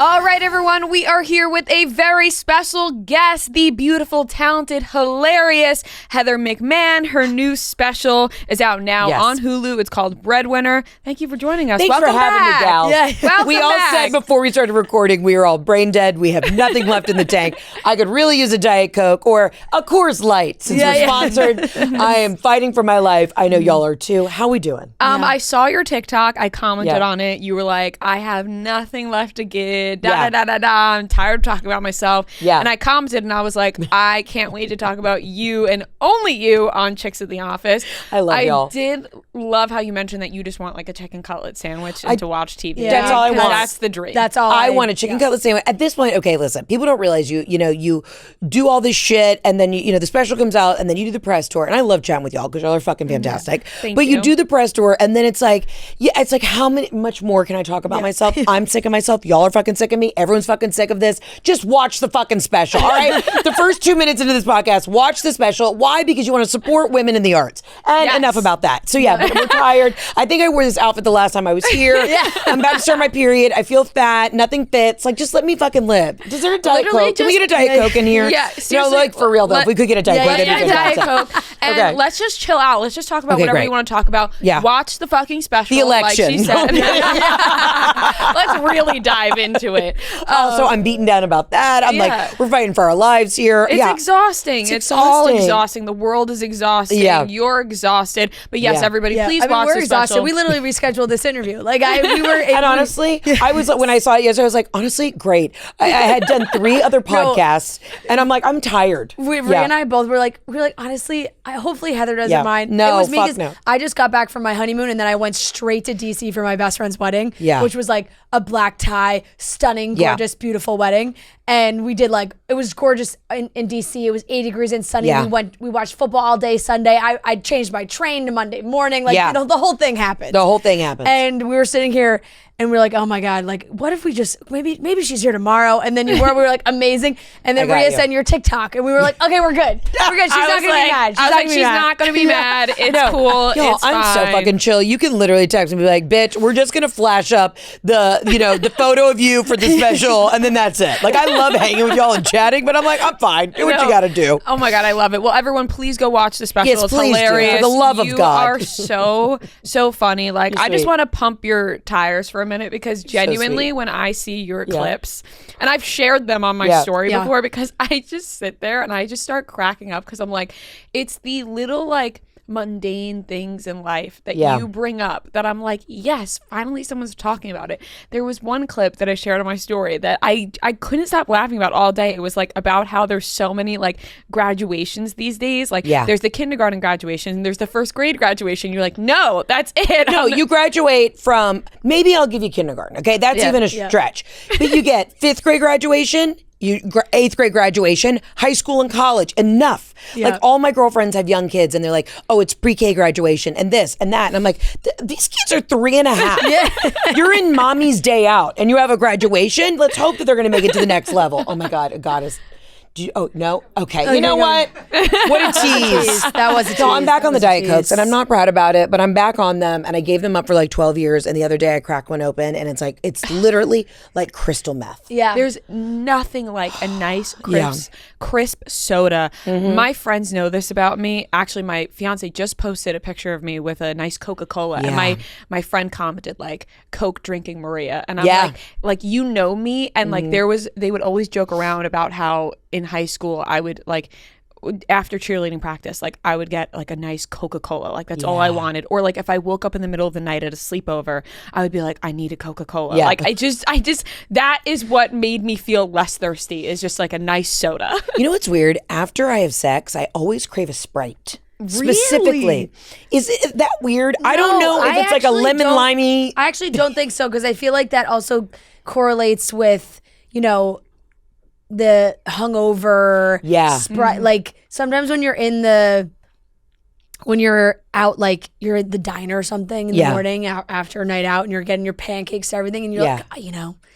All right, everyone, we are here with a very special guest, the beautiful, talented, hilarious Heather McMahan. Her new special is out now on Hulu. It's called Breadwinner. Thank you for joining us. Thanks Welcome for having back. me, gal. Yeah. Welcome we all back. said before we started recording we were all brain dead. We have nothing left in the tank. I could really use a Diet Coke or a Coors Light since we're sponsored. I am fighting for my life. I know y'all are too. How we doing? I saw your TikTok. I commented on it. You were like, I have nothing left to give. I'm tired of talking about myself. Yeah. And I commented and I was like, I can't wait to talk about you and only you on Chicks at the Office. I love y'all. I did love how you mentioned that you just want like a chicken cutlet sandwich and to watch TV. Yeah. That's all I want. That's the dream. That's all I want a chicken cutlet sandwich. At this point, okay, listen, people don't realize you do all this shit and then you know the special comes out and then you do the press tour. And I love chatting with y'all because y'all are fucking fantastic. But you do the press tour and then it's like how much more can I talk about myself? I'm sick of myself. Y'all are fucking sick of me. Everyone's fucking sick of this. Just watch the fucking special. All right. The first 2 minutes into this podcast, watch the special. Why? Because you want to support women in the arts. And enough about that. So we're tired. I think I wore this outfit the last time I was here. I'm about to start my period. I feel fat. Nothing fits. Like, just let me fucking live. Is there a Diet Coke? Can we get a Diet Coke in here? Yeah, seriously. Like for real though. If we could get a Diet Coke, Let's get a Diet Coke. And let's just chill out. Let's just talk about whatever you want to talk about. Yeah. Watch the fucking special. The election. Like she said. Let's really dive into it. So I'm beaten down about that. I'm like, we're fighting for our lives here. It's exhausting. It's all exhausting. The world is exhausting. Yeah. You're exhausted. But yes, everybody, please watch we're the exhausted. special. We literally rescheduled this interview. Like we were. And honestly, I was when I saw it yesterday, I was like, honestly, great. I had done 3 other podcasts, and I'm like, I'm tired. Ray and I both were like, honestly, hopefully Heather doesn't mind. No, it was me fuck because no. I just got back from my honeymoon and then I went straight to DC for my best friend's wedding, which was like a black tie, stunning, gorgeous, beautiful wedding. And we did it was gorgeous in DC. It was 80 degrees and sunny. Yeah. We watched football all day Sunday. I changed my train to Monday morning. The whole thing happened. The whole thing happened. And we were sitting here and we were like, oh my God, what if we just, maybe she's here tomorrow. And then we were like, amazing. And then Rhea sent your TikTok and we were like, okay, we're good. We're good. She's not going to be mad. She's not going to be mad. It's cool. Yo, it's I'm fine. so fucking chill. You can literally text me and be like, bitch, we're just going to flash up the photo of you for the special. And then that's it. Like, I love hanging with y'all and chatting, but I'm like, I'm fine. Do what you got to do. Oh my God, I love it. Well, everyone, please go watch the special. Yes, it's please hilarious. do. For the love of God. You are so funny. Like, I just want to pump your tires for a minute because genuinely, when I see your clips, and I've shared them on my story before, because I just sit there and I just start cracking up because I'm like, it's the little mundane things in life that you bring up that I'm like, yes, finally someone's talking about it. There was one clip that I shared on my story that I couldn't stop laughing about all day. It was about how there's so many graduations these days. There's the kindergarten graduation and there's the first grade graduation. You're like, no, that's it. No, you graduate from, maybe I'll give you kindergarten. Okay, that's even a stretch. But you get 5th grade graduation, 8th grade graduation, high school and college. Enough. All my girlfriends have young kids and they're like, oh, it's pre-K graduation and this and that. And I'm like, these kids are 3.5. You're in mommy's day out and you have a graduation. Let's hope that they're going to make it to the next level. Oh my God, goddess. No? Okay. You know what? What a tease. That was a tease. So I'm back on the Diet Cokes and I'm not proud about it, but I'm back on them and I gave them up for 12 years and the other day I cracked one open and it's literally like crystal meth. Yeah. There's nothing like a nice crisp soda. Mm-hmm. My friends know this about me. Actually, my fiance just posted a picture of me with a nice Coca-Cola and my friend commented Coke drinking Maria. And I'm like, you know me. And they would always joke around about how in high school I would after cheerleading practice, I would get a nice Coca-Cola. That's all I wanted. Or if I woke up in the middle of the night at a sleepover, I would be like, I need a Coca-Cola. Yeah. I just that is what made me feel less thirsty, is just a nice soda. You know what's weird? After I have sex, I always crave a Sprite. Really? Specifically. Is that weird? No, I don't know if it's a lemon limey. I actually don't think so because I feel like that also correlates with, the hungover Sprite. Sometimes when you're in the when you're out, like you're at the diner or something in the morning after a night out, and you're getting your pancakes and everything, and you're like,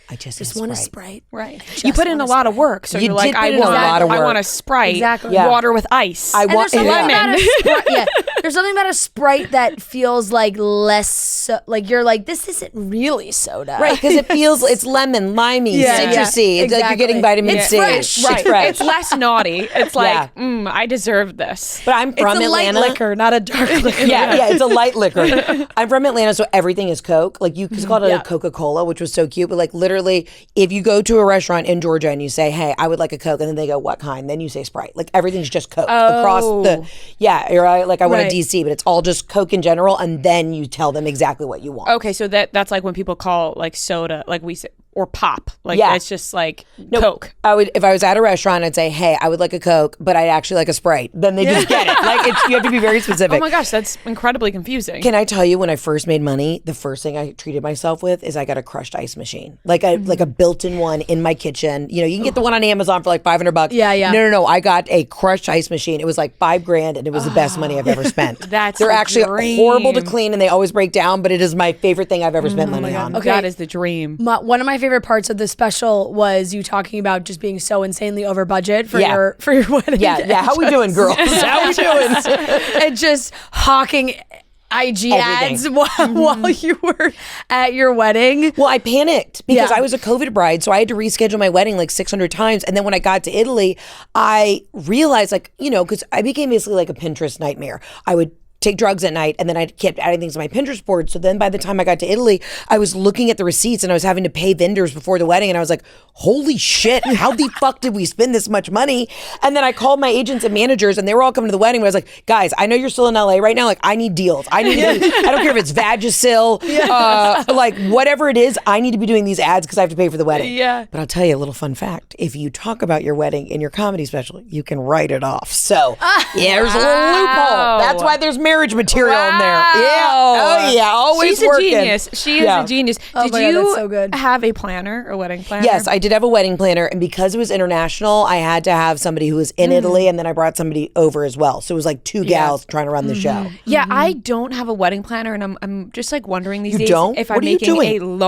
I just want a Sprite. Right. You put in a lot of work, so you're like, I want a Sprite. Exactly. Water with ice. I want There's something about a Sprite that feels like less, like you're like, this isn't really soda. Right, because it feels, it's lemon, limey, citrusy. It's like you're getting vitamin C. Fresh. Right. It's fresh. It's less naughty. It's like, I deserve this. But I'm from Atlanta. It's a light liquor, not a dark liquor. Yeah, it's a light liquor. I'm from Atlanta, so everything is Coke. Like you called it a Coca-Cola, which was so cute. But like literally, if you go to a restaurant in Georgia and you say, hey, I would like a Coke, and then they go, what kind? Then you say Sprite. Like everything's just Coke across the, right? Like I went to DC, but it's all just Coke in general, and then you tell them exactly what you want. Okay, so that's like when people call like soda, like we say, or pop. Like it's just like Coke. If I was at a restaurant, I'd say, hey, I would like a Coke, but I'd actually like a Sprite. Then they just get it. Like you have to be very specific. Oh my gosh, that's incredibly confusing. Can I tell you, when I first made money, the first thing I treated myself with is I got a crushed ice machine. Like a built-in one in my kitchen. You know, you can get the one on Amazon for like $500. Yeah. No. I got a crushed ice machine. It was like $5,000, and it was the best money I've ever spent. They're actually horrible to clean, and they always break down, but it is my favorite thing I've ever spent money on. Okay. That is the dream. One of my favorite parts of the special was you talking about just being so insanely over budget for your wedding. Yeah. How we doing, girls? How we doing? And just hawking IG ads while you were at your wedding. Well, I panicked because I was a COVID bride, so I had to reschedule my wedding like 600 times. And then when I got to Italy, I realized, like, you know, because I became basically like a Pinterest nightmare. I would take drugs at night, and then I kept adding things to my Pinterest board. So then by the time I got to Italy, I was looking at the receipts, and I was having to pay vendors before the wedding, and I was like, holy shit, how the fuck did we spend this much money? And then I called my agents and managers, and they were all coming to the wedding, but I was like, guys, I know you're still in LA right now, like I need deals. I don't care if it's Vagisil, like whatever it is, I need to be doing these ads because I have to pay for the wedding. Yeah. But I'll tell you a little fun fact. If you talk about your wedding in your comedy special, you can write it off. So there's a little loophole. That's why there's marriage material in there. Yeah. Oh yeah. Always working. She's a genius. She is a genius. Oh did you that's so good. have a planner, a wedding planner? Yes, I did have a wedding planner, and because it was international, I had to have somebody who was in Italy, and then I brought somebody over as well. So it was like two gals trying to run the show. Yeah, I don't have a wedding planner, and I'm just like wondering these days if I'm What are you making doing?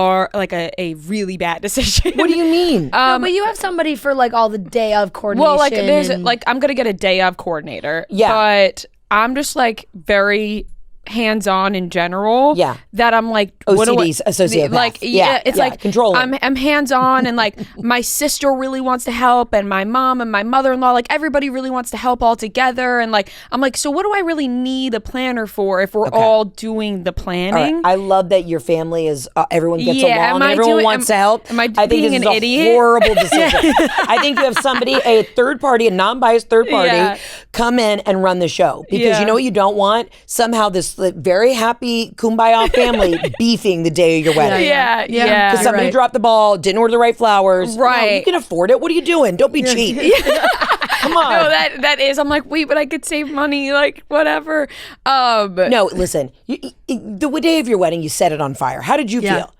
a really bad decision. What do you mean? No, but you have somebody for like all the day of coordination. Well, like there's like I'm gonna get a day of coordinator. Yeah. But I'm just like very hands-on in general. Yeah. That I'm like OCD's a sociopath. Like it's like controlling. I'm hands-on, and like my sister really wants to help, and my mom and my mother-in-law, like everybody really wants to help all together, and like I'm like, so what do I really need a planner for if we're all doing the planning? All right. I love that your family is everyone gets along and everyone wants to help. Am I think being this an is idiot? A horrible decision. I think you have somebody, a third party, a non-biased third party, come in and run the show, because you know what you don't want? Somehow this very happy kumbaya family beefing the day of your wedding. Yeah. Because somebody dropped the ball, didn't order the right flowers. Right. No, you can afford it. What are you doing? Don't be cheap. Come on. No, that is. I'm like, wait, but I could save money, like whatever. No, listen. The day of your wedding, you set it on fire. How did you feel?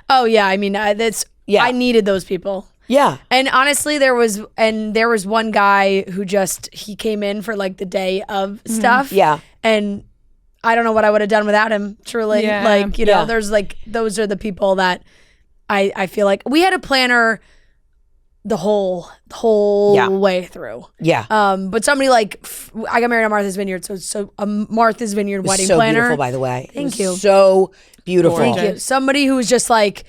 Oh yeah, I mean I needed those people. Yeah. And honestly, there was one guy who he came in for like the day of stuff. Yeah. And I don't know what I would have done without him, truly. Yeah. Like, you know, there's like, those are the people that I feel like we had a planner the whole way through. Yeah. But somebody like, I got married on Martha's Vineyard, so a Martha's Vineyard wedding so planner. Beautiful, by the way. Thank you. So beautiful. Thank you. Somebody who's just like,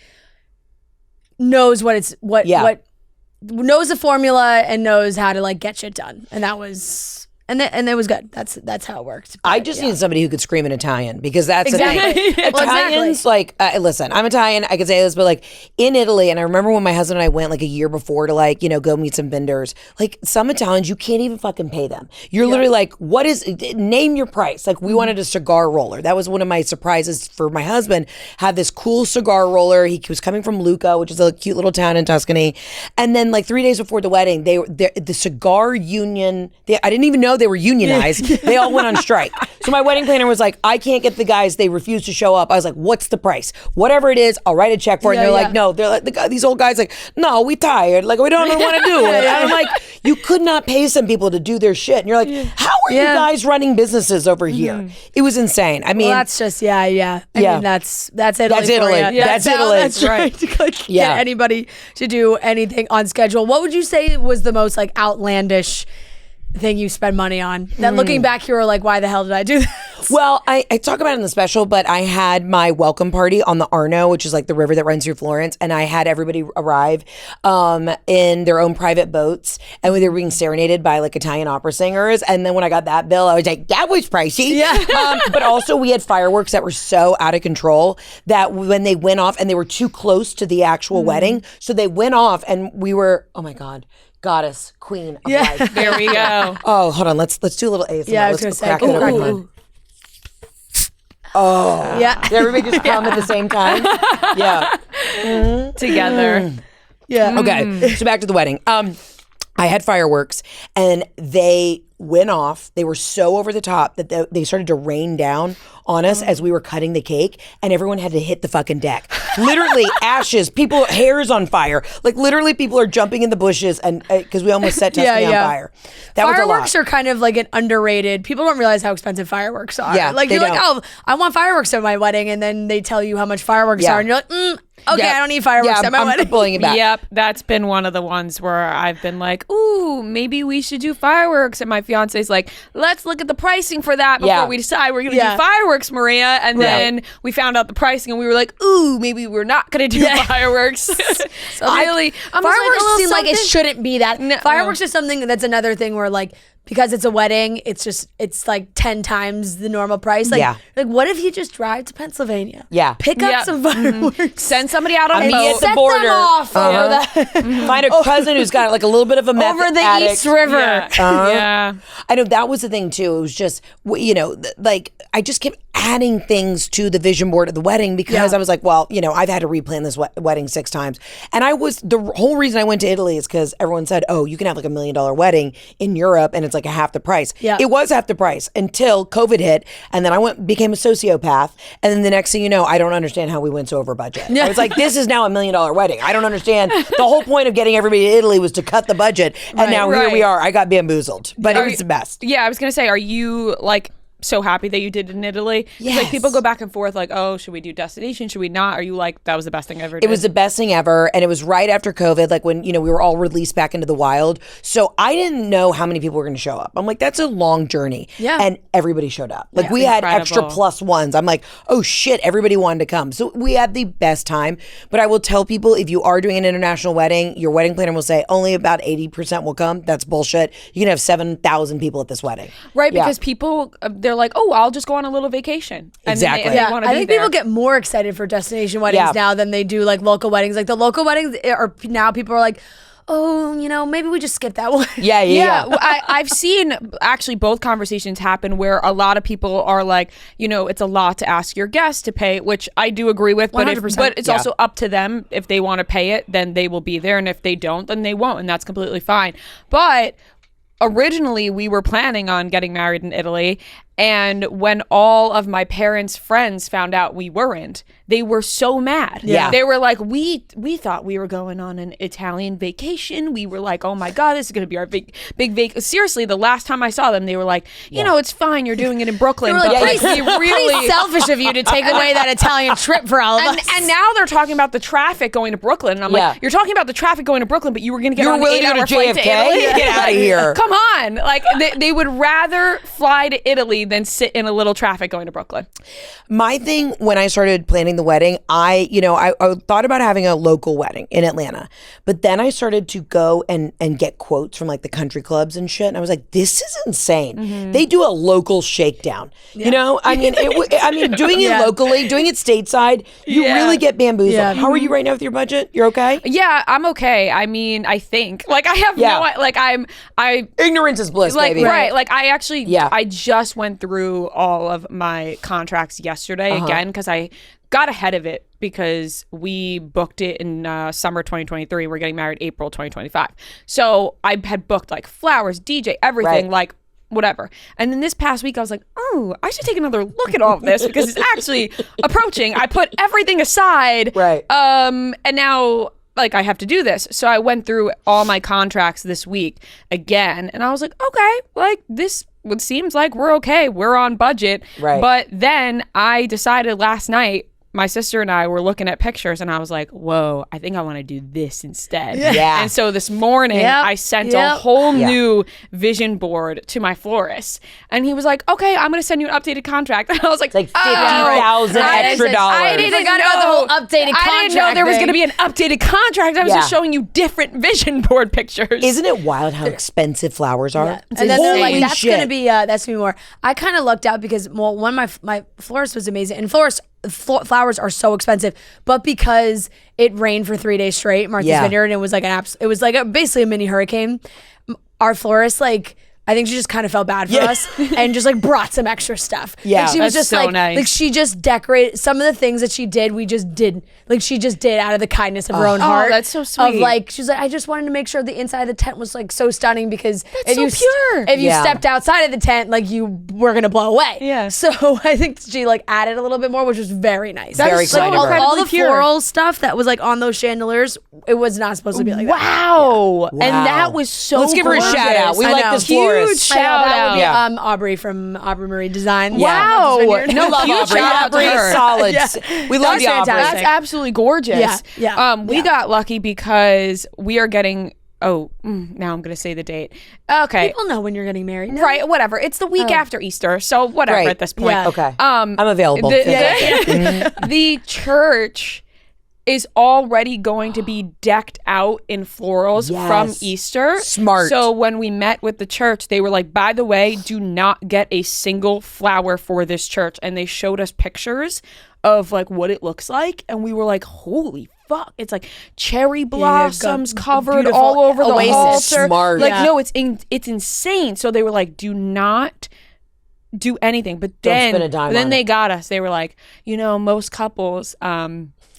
knows knows the formula and knows how to like get shit done. And that was... And it was good. That's how it worked. But, I just need somebody who could scream in Italian, because that's exactly. the thing. Italians, like, listen, I'm Italian. I could say this, but like in Italy, and I remember when my husband and I went like a year before to like, you know, go meet some vendors. Like some Italians, you can't even fucking pay them. You're literally like, name your price. Like we wanted a cigar roller. That was one of my surprises for my husband. Had this cool cigar roller. He was coming from Lucca, which is a cute little town in Tuscany. And then like 3 days before the wedding, the cigar union. I didn't even know they were unionized. They all went on strike. So my wedding planner was like, I can't get the guys. They refuse to show up. I was like, what's the price? Whatever it is, I'll write a check for it. And they're like, no. They're like, these old guys like, no, we tired. Like, we don't want to do it. And I'm like, You could not pay some people to do their shit. And you're like, how are you guys running businesses over here? It was insane. I mean, that's just, I mean, that's Italy. That's Italy. That's Italy. That's right. To get anybody to do anything on schedule. What would you say was the most like outlandish thing you spend money on that looking back you were like, why the hell did I do this? Well, I talk about it in the special, but I had my welcome party on the Arno, which is like the river that runs through Florence, and I had everybody arrive in their own private boats, and they were being serenaded by like Italian opera singers. And then when I got that bill, I was like, that was pricey. Yeah. But also we had fireworks that were so out of control that when they went off, and they were too close to the actual wedding, so they went off, and we were, oh my God, goddess, queen of life. There we go. Oh, hold on. Let's do a little ASMR. Yeah, I was let's gonna say, crack it open. Oh. Yeah. Did everybody just come at the same time? Yeah. Together. Yeah. Okay. So back to the wedding. I had fireworks and they went off. They were so over the top that they started to rain down on us as we were cutting the cake, and everyone had to hit the fucking deck. Literally ashes, people, hairs on fire. Like literally people are jumping in the bushes, and because we almost set Tuscany on fire. That was a lot. Fireworks are kind of like an underrated, people don't realize how expensive fireworks are. Yeah, like you're like, oh, I want fireworks at my wedding, and then they tell you how much fireworks are, and you're like, okay, I don't need fireworks at my wedding. I'm pulling it back. Yep, that's been one of the ones where I've been like, ooh, maybe we should do fireworks. And my fiance's like, let's look at the pricing for that before we decide we're going to do fireworks, Maria. And then we found out the pricing and we were like, ooh, maybe we're not going to do fireworks. So really, fireworks seem like it shouldn't be that. Fireworks is something that's another thing where like, because it's a wedding, it's like 10 times the normal price. Like, like what if you just drive to Pennsylvania? Yeah. Pick up some fireworks. Send somebody out on a boat. At the border. Them off over that. Find a cousin who's got like a little bit of a meth over the addict. East River. Yeah. I know that was the thing too. It was just, you know, like I just kept adding things to the vision board of the wedding because I was like, well, you know, I've had to replan this wedding 6 times. And the whole reason I went to Italy is because everyone said, oh, you can have like $1 million wedding in Europe and it's like a half the price. Yeah. It was half the price until COVID hit. And then I became a sociopath. And then the next thing you know, I don't understand how we went so over budget. I was like, this is now $1 million wedding. I don't understand. The whole point of getting everybody to Italy was to cut the budget. And now here we are. I got bamboozled. But it was the best. Yeah, I was going to say, are you like so happy that you did in Italy? Yes. Like people go back and forth like, oh, should we do destination? Should we not? Are you like, that was the best thing I ever did? It was the best thing ever. And it was right after COVID, like when, you know, we were all released back into the wild. So I didn't know how many people were going to show up. I'm like, that's a long journey. Yeah. And everybody showed up. Like we had extra +1s. I'm like, oh shit, everybody wanted to come. So we had the best time. But I will tell people, if you are doing an international wedding, your wedding planner will say only about 80% will come. That's bullshit. You can have 7,000 people at this wedding. Right, because people, they're like, oh, I'll just go on a little vacation. And exactly. They want to I be think there. people get more excited for destination weddings now than they do like local weddings. Like the local weddings are now people are like, oh, you know, maybe we just skip that one. Yeah. Well, I've seen actually both conversations happen where a lot of people are like, you know, it's a lot to ask your guests to pay, which I do agree with. But it's also up to them. If they want to pay it, then they will be there. And if they don't, then they won't. And that's completely fine. But originally, we were planning on getting married in Italy. And when all of my parents' friends found out we weren't, they were so mad. Yeah. They were like, we thought we were going on an Italian vacation. We were like, oh my God, this is going to be our big vacation. Seriously, the last time I saw them, they were like, you know, it's fine. You're doing it in Brooklyn. Like, but pretty selfish of you to take away that Italian trip for all of us. And now they're talking about the traffic going to Brooklyn. And I'm like, you're talking about the traffic going to Brooklyn, but you were going to get on an 8-hour flight to Italy? Get out of here. Come on. Like, they would rather fly to Italy than sit in a little traffic going to Brooklyn. My thing when I started planning the wedding, I thought about having a local wedding in Atlanta, but then I started to go and get quotes from like the country clubs and shit, and I was like, this is insane. Mm-hmm. They do a local shakedown. You know, I mean, doing it locally, doing it stateside, you really get bamboozled. Yeah. How are you right now with your budget? You're okay? Yeah, I'm okay. I mean, I think like I have ignorance is bliss, like, baby. Right. Like I actually, I just went through all of my contracts yesterday again because I got ahead of it because we booked it in summer 2023. We're getting married April 2025. So I had booked like flowers, DJ, everything, like whatever. And then this past week I was like, oh, I should take another look at all of this because it's actually approaching. I put everything aside. Right. And now like, I have to do this. So I went through all my contracts this week again, and I was like, okay, like, this seems like we're okay. We're on budget. Right. But then I decided last night, my sister and I were looking at pictures, and I was like, whoa, I think I want to do this instead. Yeah. And so this morning, I sent a whole new vision board to my florist. And he was like, okay, I'm going to send you an updated contract. And I was like, It's like $50,000 extra dollars. I didn't know about the whole updated contract. I didn't know there was going to be an updated contract. I was just showing you different vision board pictures. Isn't it wild how expensive flowers are? Yeah. And then they're like, that's going to be more. I kind of lucked out because, well, one of my florist was amazing. And flowers are so expensive, but because it rained for 3 days straight, Martha's Vineyard, and it was like basically a mini hurricane. Our florist, like, I think she just kind of felt bad for us and just like brought some extra stuff. Yeah, like, she was just so like, nice. like she just decorated some of the things that she did. We just did, like she just did out of the kindness of her own heart. Oh, that's so sweet. Of like, she's like, I just wanted to make sure the inside of the tent was like so stunning because That's so pure. If you stepped outside of the tent, like you were gonna blow away. Yeah. So I think she like added a little bit more, which was very nice. Very kind of her. All the pure. floral stuff that was like on those chandeliers, it was not supposed to be like that. Wow. And that was so Let's give her a shout out. We I like know. this florist. Huge shout That would be Yeah. Aubrey from Aubrey Marie Design. Wow. No love Huge Aubrey. shout out to Aubrey her. is solid. Yeah. We love That's the Aubrey. fantastic. That's absolutely gorgeous. Yeah. We got lucky because we are getting, now I'm going to say the date. Okay. People know when you're getting married. No? Right, whatever. It's the week after Easter, so whatever Right. at this point. Yeah. Okay. I'm available. The church is already going to be decked out in florals from Yes. Easter. Smart. So when we met with the church, they were like, by the way, do not get a single flower for this church. And they showed us pictures of like what it looks like. And we were like, holy fuck. It's like cherry blossoms covered beautiful all over the oasis. altar. Smart. Like, Yeah. no, it's insane. So they were like, do not do anything. But Don't spend then, a dime but then on they it. got us. They were like, most couples,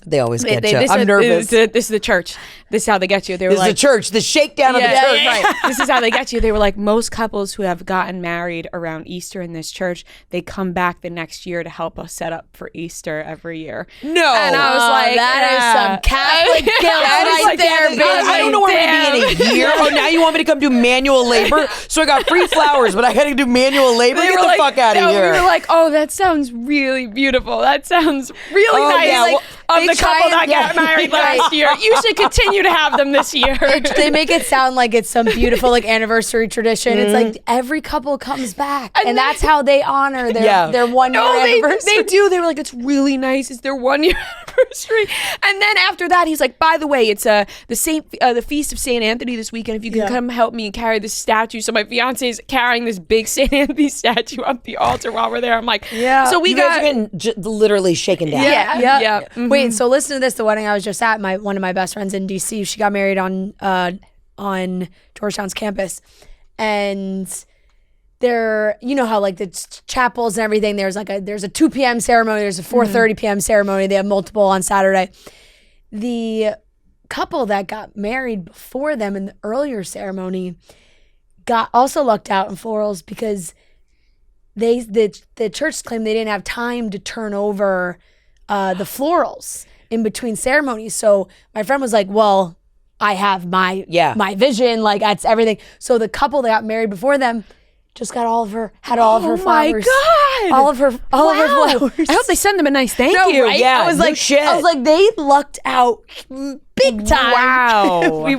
They always get you. this I'm is, nervous. This is the church. This is how they get you. They were This is like, the church. The shakedown of the church. right. This is how they get you. They were like, most couples who have gotten married around Easter in this church, they come back the next year to help us set up for Easter every year. No. And I was like, that is some Catholic guilt right there, baby. I don't know where I'm going to be in a year. Oh, now you want me to come do manual labor? So I got free flowers, but I got to do manual labor? They Get were the like, fuck out of no, here. We were like, oh, that sounds really beautiful. That sounds really Oh, nice. yeah, Like, well, of they the try couple and- that got married last year. You should continue to have them this year. They make it sound like it's some beautiful like anniversary tradition. It's like every couple comes back, and that's how they honor their 1 year anniversary. They do. They were like, it's really nice. It's their 1 year anniversary. And then after that, he's like, by the way, it's the feast of St. Anthony this weekend. If you can come help me carry this statue. So my fiance is carrying this big St. Anthony statue up the altar while we're there. I'm like, so we you got. guys have been literally shaken down. Yeah. Mm-hmm. Wait, so listen to this. The wedding I was just at, one of my best friends in DC, she got married on Georgetown's campus, and there, you know how like the chapels and everything. There's a 2 p.m. ceremony. There's a 4:30 p.m. ceremony. They have multiple on Saturday. The couple that got married before them in the earlier ceremony got also lucked out in florals because the church claimed they didn't have time to turn over the florals in between ceremonies. So my friend was like, well, I have my vision, like that's everything. So the couple that got married before them just got all of her flowers. My God. All of her flowers. I hope they send them a nice thank No, you. right? Yeah, I was no like, shit. I was like, they lucked out big time. Wow. we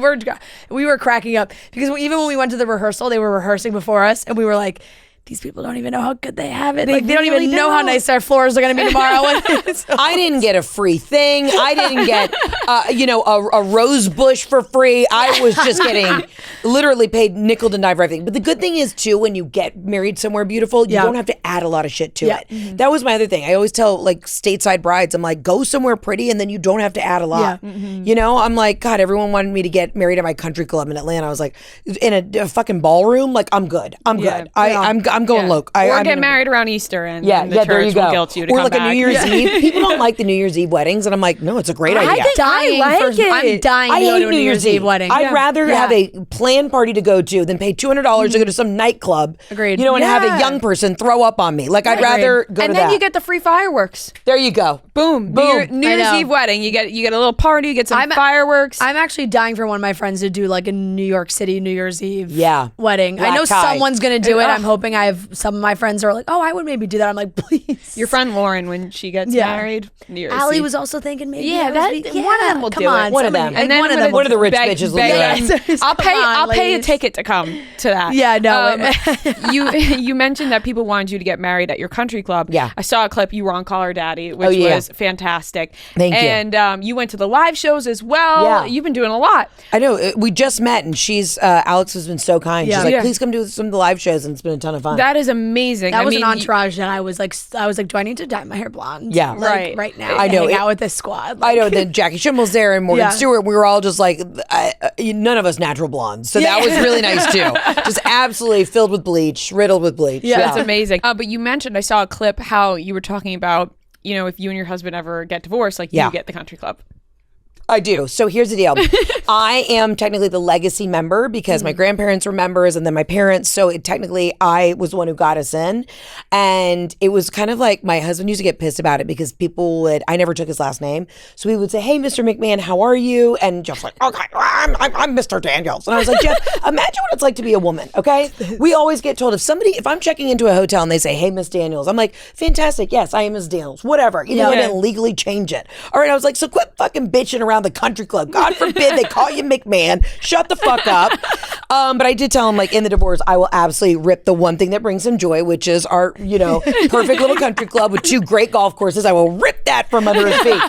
were cracking up because even when we went to the rehearsal, they were rehearsing before us, and we were like, these people don't even know how good they have it. They don't really even know how don't. nice our floors are going to be tomorrow. I didn't get a free thing. I didn't get, a rose bush for free. I was just getting literally paid nickel to dime for everything. But the good thing is, too, when you get married somewhere beautiful, you don't have to add a lot of shit to it. Mm-hmm. That was my other thing. I always tell, like, stateside brides, I'm like, go somewhere pretty and then you don't have to add a lot. Yeah. Mm-hmm. You know, I'm like, God, everyone wanted me to get married at my country club in Atlanta. I was like, in a fucking ballroom? Like, I'm good. I'm good. I'm going local. Or get married around Easter and the church will guilt you to or come like back. a New Year's Eve. People don't like the New Year's Eve weddings, and I'm like, no, it's a great idea. I'm dying to go to a New Year's Eve wedding. I'd rather have a planned party to go to than pay $200 to go to some nightclub. Agreed. You know, and have a young person throw up on me. Like, I'd rather go to that. And then you get the free fireworks. There you go. Boom. New Year's Eve wedding. You get a little party, you get some fireworks. I'm actually dying for one of my friends to do like a New York City New Year's Eve wedding. Black I know tie. someone's going to do it. I'm hoping I have some of my friends are like, oh, I would maybe do that. I'm like, please. Your friend Lauren, when she gets married, New Year's Allie Eve. was also thinking maybe. one of them will do it. One of them. And then one of the rich bitches will do it. I'll pay a ticket to come to that. Yeah, no. You mentioned that people wanted you to get married at your country club. Yeah. I saw a clip. You were on Call Her Daddy, which was fantastic. Thank you. And you went to the live shows as well. Yeah. You've been doing a lot. I know. We just met, and she's Alex has been so kind. She's like, please come do some of the live shows, and it's been a ton of fun. That is amazing. That was an entourage that I was like, do I need to dye my hair blonde? Yeah. Right now. I know. Hang out with this squad. I know. Then Jackie Schimmel's there and Morgan Stewart. We were all just like, none of us natural blondes. So that was really nice too. Just absolutely filled with bleach, riddled with bleach. Yeah, that's amazing. But you mentioned, I saw a clip how you were talking about, if you and your husband ever get divorced, like you get the country club. I do. So here's the deal. I am technically the legacy member because my grandparents were members and then my parents. So technically I was the one who got us in. And it was kind of like my husband used to get pissed about it because I never took his last name. So he would say, hey, Mr. McMahan, how are you? And Jeff's like, okay, I'm Mr. Daniels. And I was like, Jeff, imagine what it's like to be a woman, okay? We always get told if I'm checking into a hotel and they say, hey, Miss Daniels, I'm like, fantastic. Yes, I am Miss Daniels. Whatever. Even though I didn't legally change it. All right. I was like, so quit fucking bitching around the country club. God forbid they call you McMahan. Shut the fuck up. But I did tell him, like, in the divorce, I will absolutely rip the one thing that brings him joy, which is our, perfect little country club with 2 great golf courses. I will rip that from under his feet.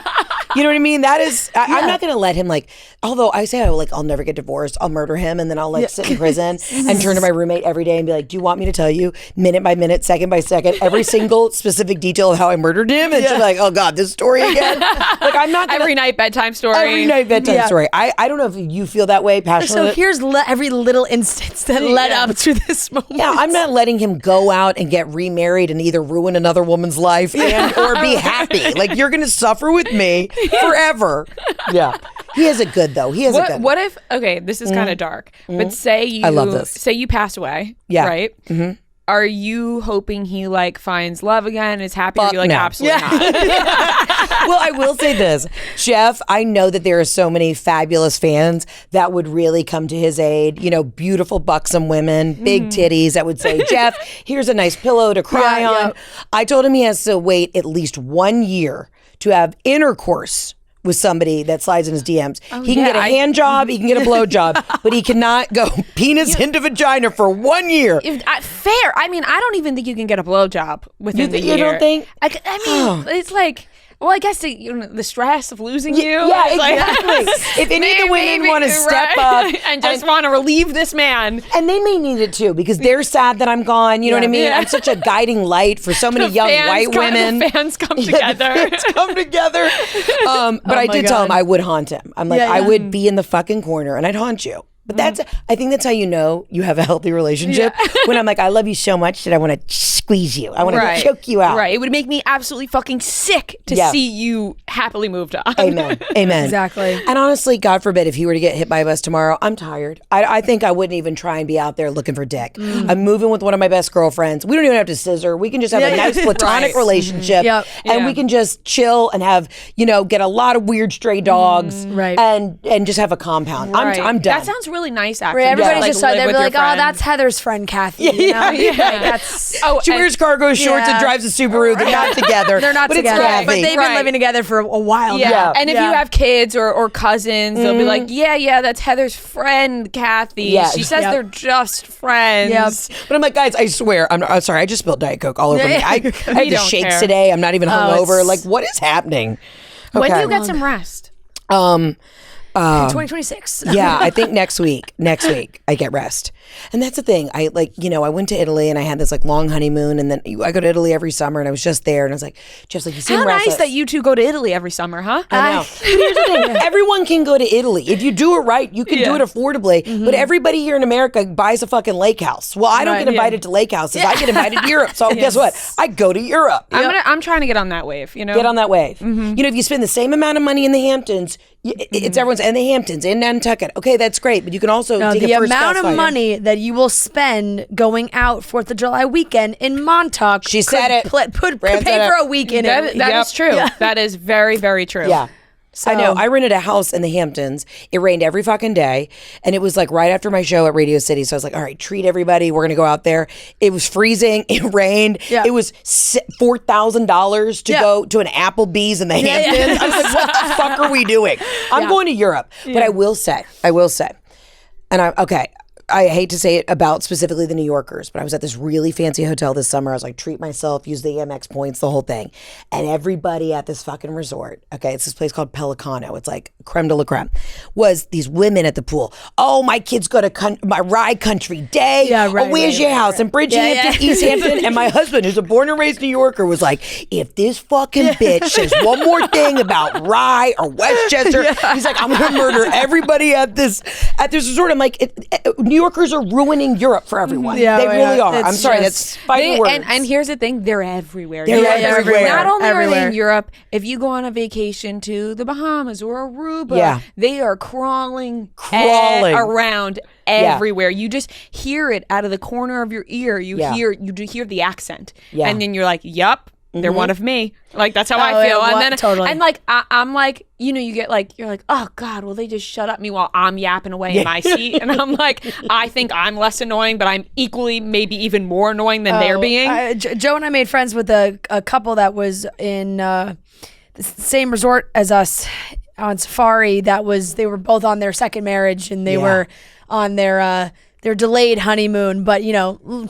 You know what I mean? That is, I'm not going to let him, like, although I say I'll never get divorced. I'll murder him and then I'll sit in prison and turn to my roommate every day and be like, do you want me to tell you minute by minute, second by second, every single specific detail of how I murdered him? And she's like, oh God, this story again? Like, I'm not gonna, every night bedtime story. Every night bedtime story. I don't know if you feel that way passionately. So here's every little instance that led up to this moment. Yeah, I'm not letting him go out and get remarried and either ruin another woman's life or be happy. Like, you're going to suffer with me forever. Yeah. He has it good, though. He has it good. What if, okay, this is kind of dark, but say I love this. Say you pass away, right? Mm-hmm. Are you hoping he, like, finds love again, is happy, or you're like, absolutely not? Well, I will say this. Jeff, I know that there are so many fabulous fans that would really come to his aid. Beautiful, buxom women, big titties that would say, Jeff, here's a nice pillow to cry on. I told him he has to wait at least 1 year to have intercourse with somebody that slides in his DMs. He can get a hand job, he can get a blow job, but he cannot go penis into vagina for 1 year. Fair. I mean, I don't even think you can get a blow job within the year. You don't think? I mean, it's like, well, I guess the stress of losing you. Yeah, exactly. If any of the women want to step up and just want to relieve this man. And they may need it too, because they're sad that I'm gone. You know what I mean? Yeah. I'm such a guiding light for so many young white women. The fans come together. The fans come together. But I did tell him I would haunt him. I'm like, I would be in the fucking corner and I'd haunt you. But I think that's how you know you have a healthy relationship. When I'm like, I love you so much that I want to squeeze you. I want to choke you out. Right. It would make me absolutely fucking sick to see you happily moved on. Amen. Amen. Exactly. And honestly, God forbid, if he were to get hit by a bus tomorrow, I'm tired. I think I wouldn't even try and be out there looking for dick. I'm moving with one of my best girlfriends. We don't even have to scissor. We can just have a nice platonic relationship. And we can just chill and have, get a lot of weird stray dogs. And just have a compound. I'm done. That sounds really nice, actually. Everybody's just they'd be like, oh, that's Heather's friend Kathy. She wears cargo shorts and drives a Subaru. They're not together. They're not together. But they've been living together for a while now. And if you have kids or cousins, they'll be like, yeah, that's Heather's friend Kathy. She says they're just friends. But I'm like, guys, I swear, I'm sorry, I just spilled Diet Coke all over me. I had the shakes today. I'm not even hungover. Like, what is happening? When do you get some rest? 2026. Yeah, I think next week I get rest. And that's the thing. I went to Italy and I had this like long honeymoon, and then I go to Italy every summer, and I was just there, and I was like, Jeff's like, you seem restless. Nice that you two go to Italy every summer, huh? I know. But here's the thing. Everyone can go to Italy. If you do it right, you can do it affordably. But everybody here in America buys a fucking lake house. Well, I don't get invited to lake houses. I get invited to Europe. So guess what? I go to Europe. I'm trying to get on that wave, Get on that wave. If you spend the same amount of money in the Hamptons, it's everyone's, and the Hamptons in Nantucket. Okay, that's great, but you can also take the a first amount class of flight. money that you will spend going out 4th of July weekend in Montauk. She said it. Could pay for a week in it. That is true. Yeah. That is very, very true. Yeah. So, I know. I rented a house in the Hamptons. It rained every fucking day. And it was like right after my show at Radio City. So I was like, all right, treat everybody. We're going to go out there. It was freezing. It rained. Yeah. It was $4,000 to go to an Applebee's in the Hamptons. I was like, what the fuck are we doing? I'm going to Europe. But I will say, and I hate to say it about specifically the New Yorkers, but I was at this really fancy hotel this summer. I was like, treat myself, use the Amex points, the whole thing. And everybody at this fucking resort, okay, it's this place called Pelicano. It's like creme de la creme. Was these women at the pool. Oh, my kids go to my Rye Country Day. Yeah, right. Oh, where's your house? In Bridgehampton, East Hampton. And my husband, who's a born and raised New Yorker, was like, if this fucking bitch says one more thing about Rye or Westchester, he's like, I'm going to murder everybody at this resort. I'm like, New Yorkers are ruining Europe for everyone. Yeah, they really are. I'm sorry, that's fighting words. And here's the thing, they're everywhere. They're everywhere. Not only are they in Europe, if you go on a vacation to the Bahamas or Aruba, they are crawling around everywhere. You just hear it out of the corner of your ear. You hear the accent. Yeah. And then you're like, yup. They're one of me. Like, that's how I feel. And then, totally. And like, I'm like, you get like, you're like, oh God, will they just shut up me while I'm yapping away in my seat? And I'm like, I think I'm less annoying, but I'm equally, maybe even more annoying than they're being. Joe and I made friends with a couple that was in the same resort as us on Safari. They were both on their second marriage, and they were on their delayed honeymoon, but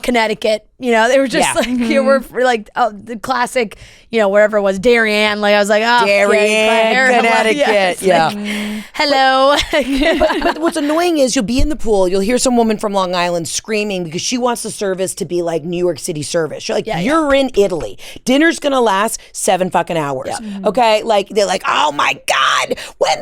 Connecticut, they were just like, we're like the classic, wherever it was, Darien. Like I was like, oh, Darien, Connecticut. Hello. but what's annoying is you'll be in the pool, you'll hear some woman from Long Island screaming because she wants the service to be like New York City service. You're like, you're in Italy. Dinner's gonna last 7 fucking hours. Yeah. Okay, like they're like, oh my God,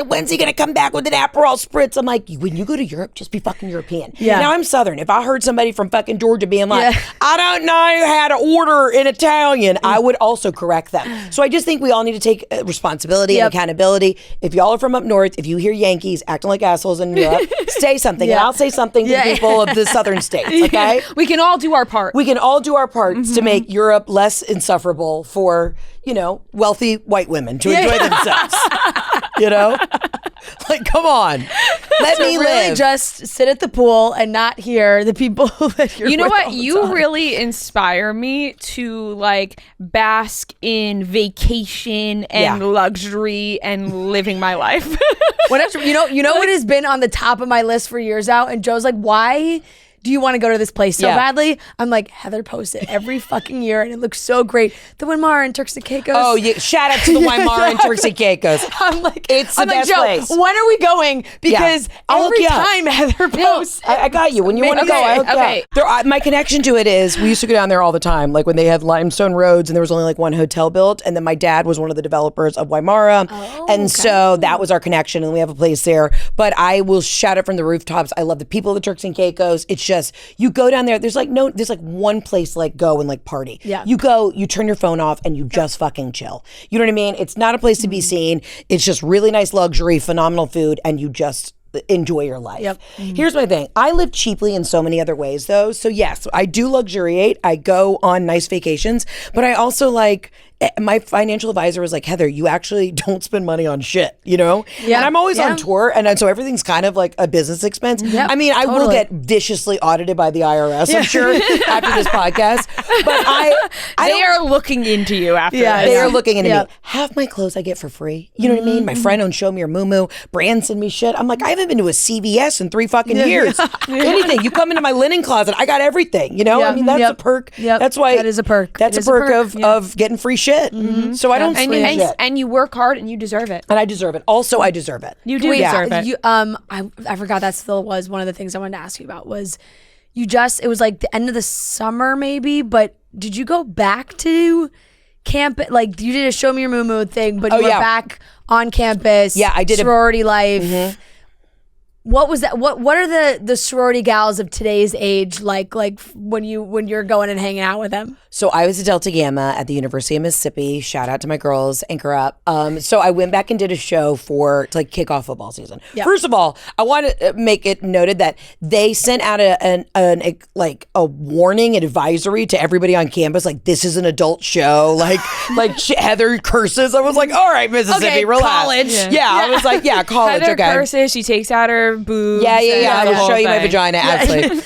when's he gonna come back with an Aperol spritz? I'm like, when you go to Europe, just be fucking European. Yeah. Now I'm Southern. If I heard somebody from fucking Georgia being like, I don't know how to order in Italian, I would also correct them. So I just think we all need to take responsibility and accountability. If y'all are from up north, if you hear Yankees acting like assholes in Europe, say something, and I'll say something to the people of the southern states, okay? We can all do our part. We can all do our parts to make Europe less insufferable for, wealthy white women to enjoy themselves. Like, come on. Let me really live. Just sit at the pool and not hear the people that you're You know with what? all the You time. really inspire me to like bask in vacation and luxury and living my life. What has been on the top of my list for years out? And Joe's like, why do you want to go to this place so badly? I'm like, Heather posts it every fucking year, and it looks so great. The Weimar and Turks and Caicos. Oh, yeah. Shout out to the Weimar and Turks and Caicos. I'm like, it's the best Joe, place. when are we going? Because every time Heather posts. I got you. When you want to go, I'll hook you up. My connection to it is we used to go down there all the time, like when they had limestone roads and there was only like one hotel built. And then my dad was one of the developers of Weimara. So that was our connection. And we have a place there. But I will shout it from the rooftops. I love the people of the Turks and Caicos. It's just, you go down there, there's like one place to like go and like party. Yeah. You go, you turn your phone off and you just fucking chill. You know what I mean? It's not a place to be seen. It's just really nice luxury, phenomenal food, and you just enjoy your life. Yep. Here's my thing. I live cheaply in so many other ways though. So yes, I do luxuriate. I go on nice vacations, but I also like, my financial advisor was like, Heather, you actually don't spend money on shit, Yeah. And I'm always on tour, and so everything's kind of like a business expense. Yep, I mean, I will get viciously audited by the IRS, I'm sure, after this podcast. But they are looking into you after this. They are looking into me. Half my clothes I get for free. You know what I mean? My friend owns Show Me Your Moo brands send me shit. I'm like, I haven't been to a CVS in 3 fucking years. Anything. You come into my linen closet, I got everything. I mean, that's a perk. That's why that is a perk. That's a perk of getting free shit shit. So I don't slam shit. And you work hard and you deserve it. And I deserve it. Also, I deserve it. You do deserve it. I forgot that still was one of the things I wanted to ask you about was it was like the end of the summer maybe, but did you go back to camp? Like you did a show me your moo thing, but you were back on campus. Yeah, I did sorority life. What was that? What are the sorority gals of today's age like when you're going and hanging out with them? So I was a Delta Gamma at the University of Mississippi. Shout out to my girls, anchor up. So I went back and did a show to like kick off football season. Yep. First of all, I want to make it noted that they sent out a warning, an advisory to everybody on campus, like this is an adult show. Like Heather curses. I was like, all right, Mississippi, relax. College. Yeah, I was like, college. Heather curses. She takes out her boobs. Yeah. I will show you my vagina, actually.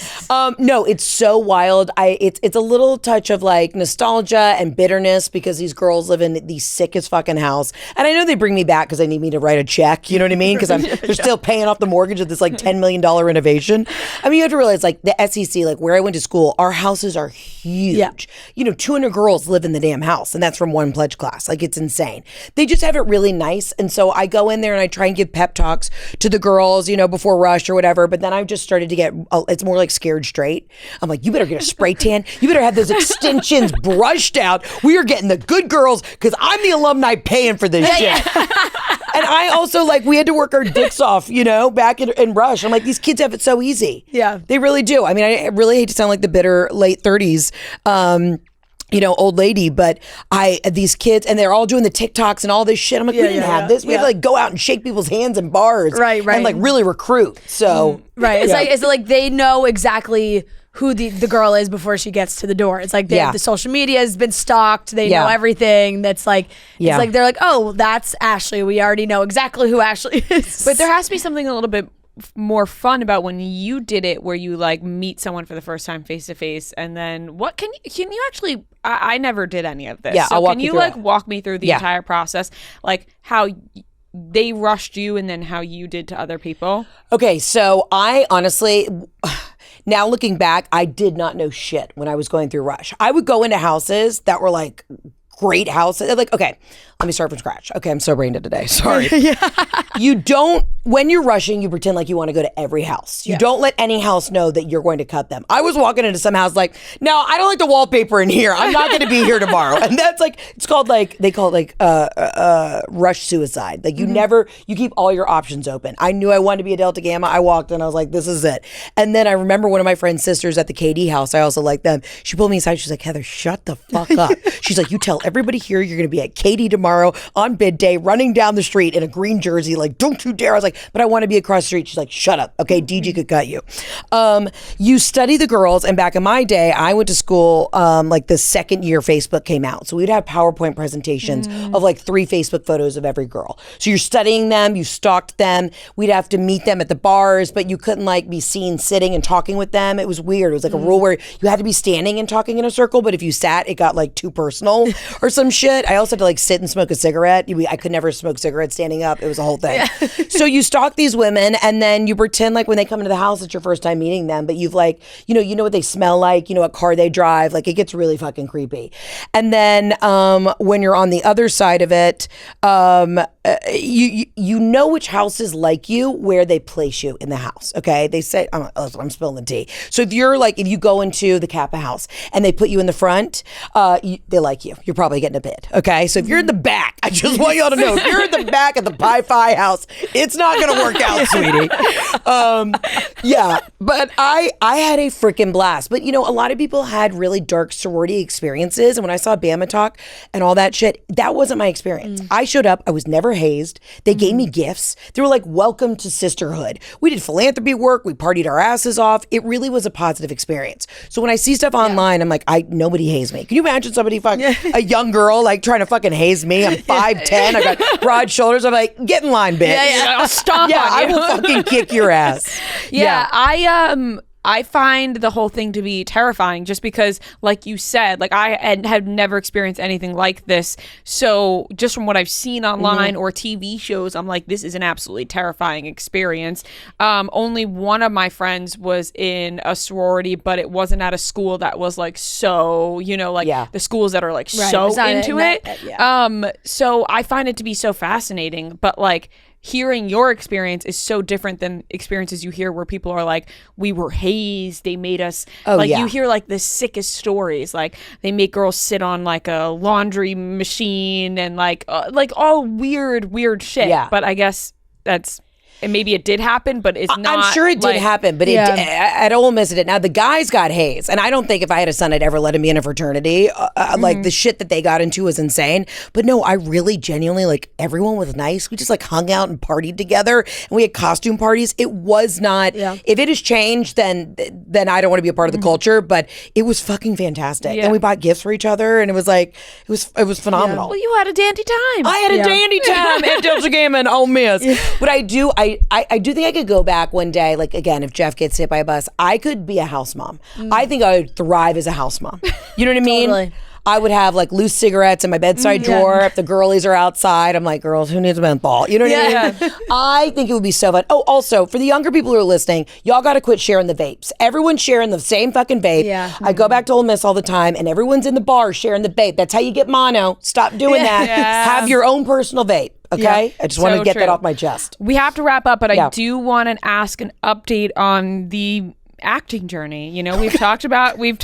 No, it's so wild. It's a little touch of like nostalgia and bitterness because these girls live in the sickest fucking house. And I know they bring me back because they need me to write a check. You know what I mean? Because they're still paying off the mortgage of this like $10 million renovation. I mean, you have to realize like the SEC, like where I went to school, our houses are huge. Yeah. 200 girls live in the damn house, and that's from one pledge class. Like it's insane. They just have it really nice. And so I go in there and I try and give pep talks to the girls, before rush or whatever. But then I've just started to get, it's more like scared straight. I'm like, you better get a spray tan. You better have those extensions brushed out. We are getting the good girls because I'm the alumni paying for this shit. And I also we had to work our dicks off, back in rush. I'm like, these kids have it so easy. Yeah. They really do. I mean, I really hate to sound like the bitter late 30s. Old lady, but these kids, and they're all doing the TikToks and all this shit. I'm like, we didn't have this. We had to go out and shake people's hands in bars. Right. And really recruit. So. Right. It's like they know exactly who the girl is before she gets to the door. It's like the social media has been stalked. They know everything. That's like, it's like, they're like, oh, that's Ashley. We already know exactly who Ashley is. But there has to be something a little bit more fun about when you did it, where you meet someone for the first time face to face, and then what can you actually? I never did any of this. Yeah, so I'll walk can you you through it. walk me through the entire process, like how they rushed you, and then how you did to other people? Okay, so I honestly. Now looking back, I did not know shit when I was going through rush. I would go into houses that were like great houses. Like, okay, let me start from scratch. Okay, I'm so brain dead today. Sorry. You don't, when you're rushing, you pretend like you want to go to every house. You don't let any house know that you're going to cut them. I was walking into some house like, no, I don't like the wallpaper in here. I'm not going to be here tomorrow. And that's it's called they call it rush suicide. Like you keep all your options open. I knew I wanted to be a Delta Gamma. I walked in, I was like, this is it. And then I remember one of my friend's sisters at the KD house. I also like them. She pulled me aside. She's like, Heather, shut the fuck up. She's like, you tell everybody here you're going to be at KD tomorrow on bid day, running down the street in a green jersey. Like, don't you dare. I was like, but I want to be across the street. She's like, shut up. Okay, DG could cut you. You study the girls. And back in my day, I went to school, the second year Facebook came out. So we'd have PowerPoint presentations of 3 Facebook photos of every girl. So you're studying them, you stalked them. We'd have to meet them at the bars, but you couldn't be seen sitting and talking with them. It was weird. It was like a rule where you had to be standing and talking in a circle, but if you sat, it got too personal or some shit. I also had to sit and smoke a cigarette. I could never smoke cigarettes standing up. It was a whole thing. Yeah. So you stalk these women, and then you pretend when they come into the house, it's your first time meeting them, but you've you know what they smell like, what car they drive. It gets really fucking creepy. And then when you're on the other side of it, you know which houses like you where they place you in the house. Okay, they say I'm spilling the tea. So if you go into the Kappa house and they put you in the front, they like you. You're probably getting a bid. Okay, so if you're in the back, I just want y'all to know, if you're in the back of the Pi Phi house, it's not gonna work out, sweetie. But I had a freaking blast. But a lot of people had really dark sorority experiences, and when I saw Bama Talk and all that shit, that wasn't my experience. I showed up. I was never hazed. They gave me gifts. They were like, welcome to sisterhood. We did philanthropy work. We partied our asses off. It really was a positive experience. So when I see stuff online, I'm like, nobody hazed me. Can you imagine somebody a young girl trying to fucking haze me? I'm 5'10". I got broad shoulders. I'm like, get in line, bitch. I'll stomp on you. I will fucking kick your ass. I find the whole thing to be terrifying just because, like you said, like I had never experienced anything like this. So just from what I've seen online or TV shows, I'm like, this is an absolutely terrifying experience. Only one of my friends was in a sorority, but it wasn't at a school that was like so, the schools that are like so into it. So I find it to be so fascinating, but like, hearing your experience is so different than experiences you hear where people are like, we were hazed, they made us you hear like the sickest stories, like they make girls sit on like a laundry machine and like all weird shit. But I guess and maybe it did happen, but it's not. I'm sure it did happen, but at Ole Miss it did. Now, the guys got hazed, and I don't think if I had a son, I'd ever let him be in a fraternity. Like, the shit that they got into was insane. But no, I really genuinely, like, everyone was nice. We just, like, hung out and partied together, and we had costume parties. It was not, if it has changed, then I don't want to be a part of the culture, but it was fucking fantastic. And we bought gifts for each other, and it was like, it was phenomenal. Well, you had a dandy time. I had a dandy time at Delta Game and Ole Miss. But I do think I could go back one day, like, again, if Jeff gets hit by a bus, I could be a house mom. I think I would thrive as a house mom. You know what I mean? Totally. I would have like loose cigarettes in my bedside drawer. If the girlies are outside, I'm like, girls, who needs a menthol? You know what I mean? I think it would be so fun. Oh, also, for the younger people who are listening, y'all got to quit sharing the vapes. Everyone's sharing the same fucking vape. I go back to Ole Miss all the time, and everyone's in the bar sharing the vape. That's how you get mono. Stop doing that. Have your own personal vape. Okay? I just want to get that off my chest. We have to wrap up, but I do want to ask an update on the acting journey. We've talked about your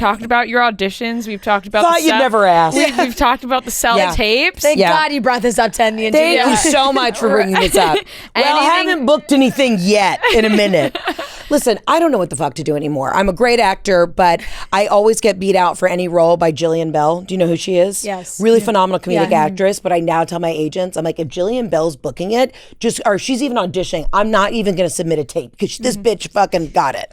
auditions. We've talked about Thought you'd never ask. We've talked about the cell tapes. Thank God you brought this up to end the interview. Thank you so much for bringing this up. Well, I haven't booked anything yet in a minute. Listen, I don't know what the fuck to do anymore. I'm a great actor, but I always get beat out for any role by Jillian Bell. Do you know who she is? Yes. Really phenomenal comedic actress, but I now tell my agents, I'm like, if Jillian Bell's booking it, or she's even auditioning, I'm not even going to submit a tape because this bitch fucking got it.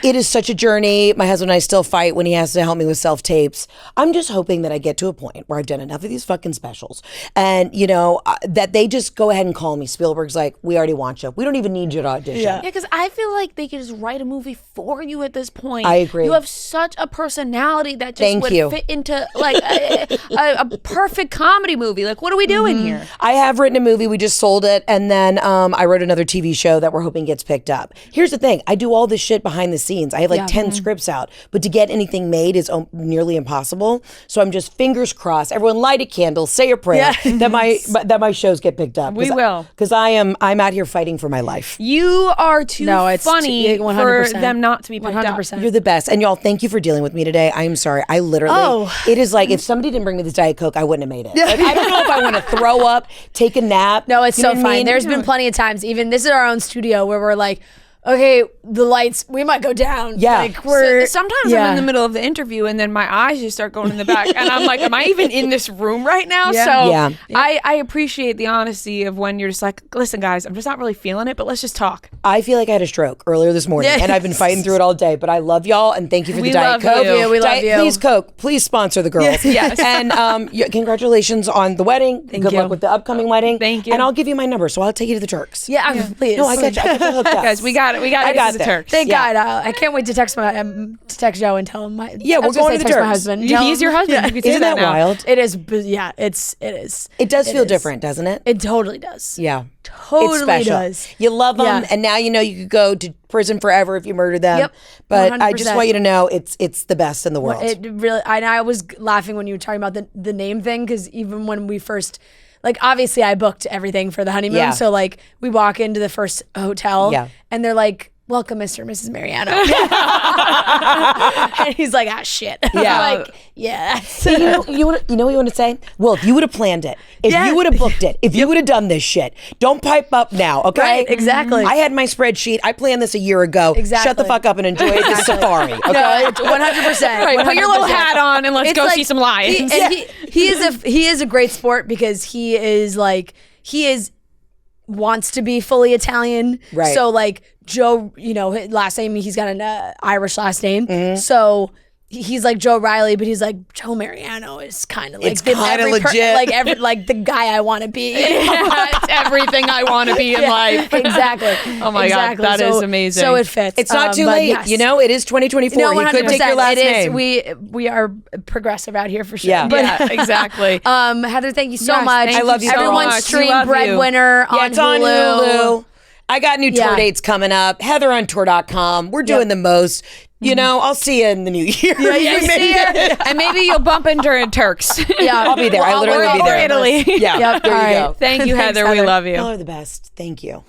It is such a journey. My husband and I still fight when he has to help me with self-tapes. I'm just hoping that I get to a point where I've done enough of these fucking specials and, that they just go ahead and call me. Spielberg's like, we already want you. We don't even need you to audition. Yeah, because I feel like they could just write a movie for you at this point. I agree. You have such a personality that just fit into like a perfect comedy movie. Like, what are we doing here? I have written a movie. We just sold it. And then I wrote another TV show that we're hoping gets picked up. Here's the thing. I do all this shit behind the scenes. I have like 10 scripts out. But to get anything made is nearly impossible. So I'm just fingers crossed. Everyone light a candle, say a prayer that my shows get picked up. We will. Because I'm out here fighting for my life. You are too funny for them not to be picked 100%. Up. You're the best. And y'all, thank you for dealing with me today. I am sorry. I literally, it is like if somebody didn't bring me this Diet Coke, I wouldn't have made it. Like, I don't know if I want to throw up, take a nap. No, it's so fine. There's been plenty of times, even this is our own studio where we're like, okay, the lights, we might go down. Yeah. Like sometimes I'm in the middle of the interview and then my eyes just start going in the back and I'm like, am I even in this room right now? So I appreciate the honesty of when you're just like, listen guys, I'm just not really feeling it, but let's just talk. I feel like I had a stroke earlier this morning and I've been fighting through it all day, but I love y'all and thank you for the Diet Coke. We love you. Please Coke, please sponsor the girls. Yes. And congratulations on the wedding. Good luck with the upcoming wedding. Thank you. And I'll give you my number, so I'll take you to the Turks. Yeah. Please. No, I got you hooked up. Guys, we got it. I got the Turks. Thank God. I can't wait to text Joe and tell him we're going to the Turks. My husband. He's your husband. Yeah. Isn't that wild? It is. Yeah, it is. It does feel different, doesn't it? It totally does. Yeah. Totally it's special. does. You love them, and now you know you could go to prison forever if you murder them. Yep. But 100%. I just want you to know it's the best in the world. It really. I was laughing when you were talking about the name thing because even when we first. Like, obviously, I booked everything for the honeymoon. Yeah. So, like, we walk into the first hotel, and they're like, welcome, Mr. and Mrs. Mariano. And he's like, shit. Yeah. I'm like, yeah. So you know what you want to say? Well, if you would have planned it, if you would have booked it, if you would have done this shit, don't pipe up now, okay? Right, exactly. I had my spreadsheet. I planned this a year ago. Exactly. Shut the fuck up and enjoy the safari, okay? No, 100%. Right, put your little hat on and let's go see some lions. He is a great sport because he wants to be fully Italian. Right. So like Joe, last name, he's got an Irish last name. Mm-hmm. So he's like Joe Riley, but he's like Joe Mariano is kind of like it's kind of legit, like the guy I want to be. It's everything I want to be in life. Exactly. Oh my God, that is amazing. So it fits. It's not too late. Yes. You know, it is 2024. No, you could take your last name. We are progressive out here for sure. Yeah, yeah, exactly. Heather, thank you so much. I love you so much. Everyone stream Breadwinner on it's on Hulu. I got new tour Yeah. dates coming up. HeatherOnTour.com. We're doing the most. You know, I'll see you in the new year. And maybe you'll bump into in Turks. Yeah, I'll be there. I literally will be there. Or Italy. Yeah, Yep. there All you right. go. Thank you, Heather. Heather. We love you. Y'all are the best. Thank you.